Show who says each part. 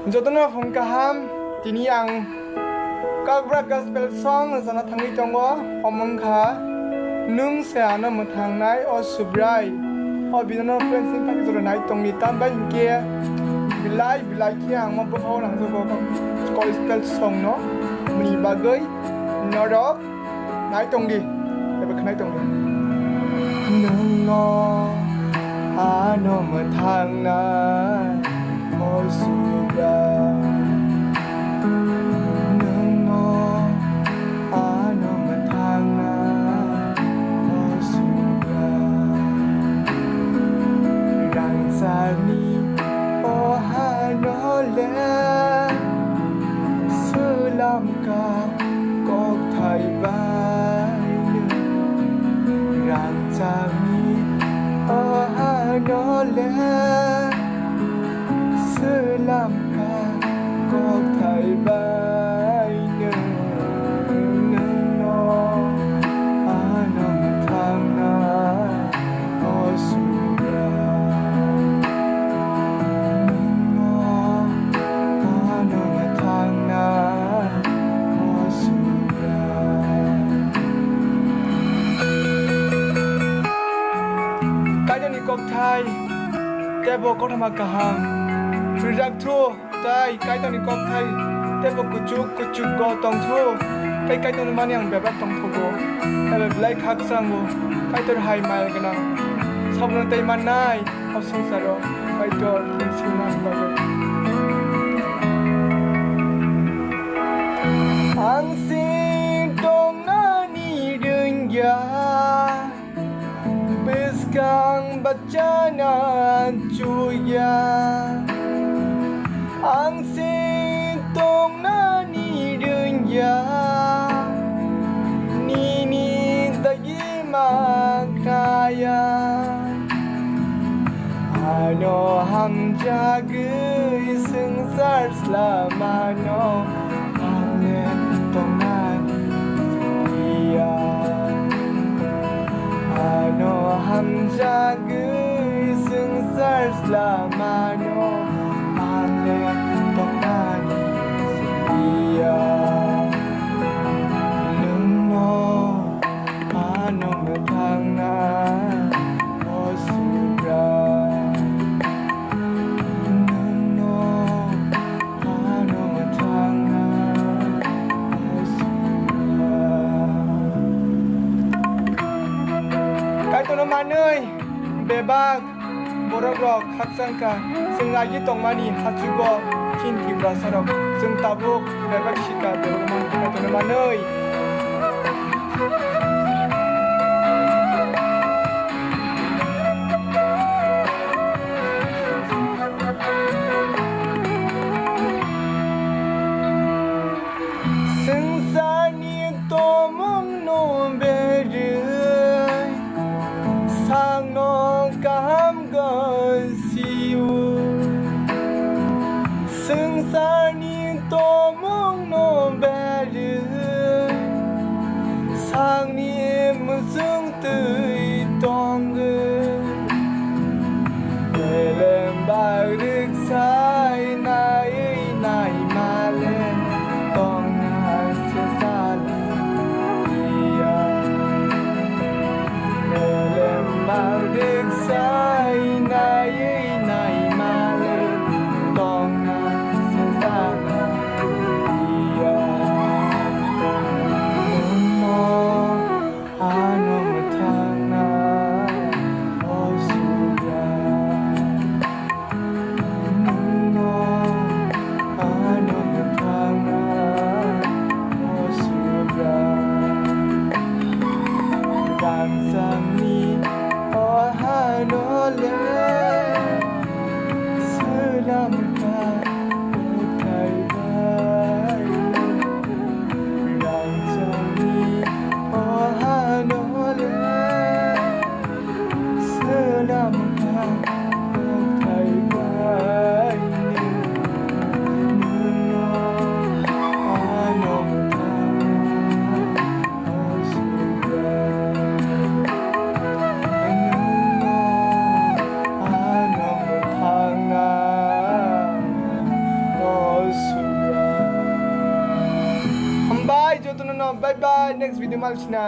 Speaker 1: Jotana phone kaham tini ang kagbra gospel song jana thangi tongo homong kha nung se ana muthang nai o subrai o bidana friends in paki jora nai tongni tan ba inke bilai ki ang mo bhau lang jogo gospel song no muni bagai norok nai tongdi eba khnai tongdi nung no ano muthang nai o subrai Sulam ka kok thai bai rang chami o ha no le sulam ka kok thai bai no ano thang na o subra Kok thai tebo ko thama kaham ridak thu tai kai tani kok thai tebo kuchuk go tong thu kai tani mani ang bebak tong thu go ebe blai khak sango kai tor hai mail gana sabna tai manai osung saro kai tor sinan bago ang sin tong na ni dun ya Kang bacana cuya ang sintong na ni dunya ni tagi makaya ano ham jagai sengsar selama no ane tong na Ano ham jagai sengsar selama no ane tong nani setia no ano metang na o subra no ano metang na o subra Kai to naman ơi bebak borok haksangka sengaji tong mani hatsugo kin tibra sarok sung tabuk bebak shika berumah kai to naman ơi sengsani to mong no bere sang no kaham gon siu sengsani to mong no bere sang to no bye bye next video malchina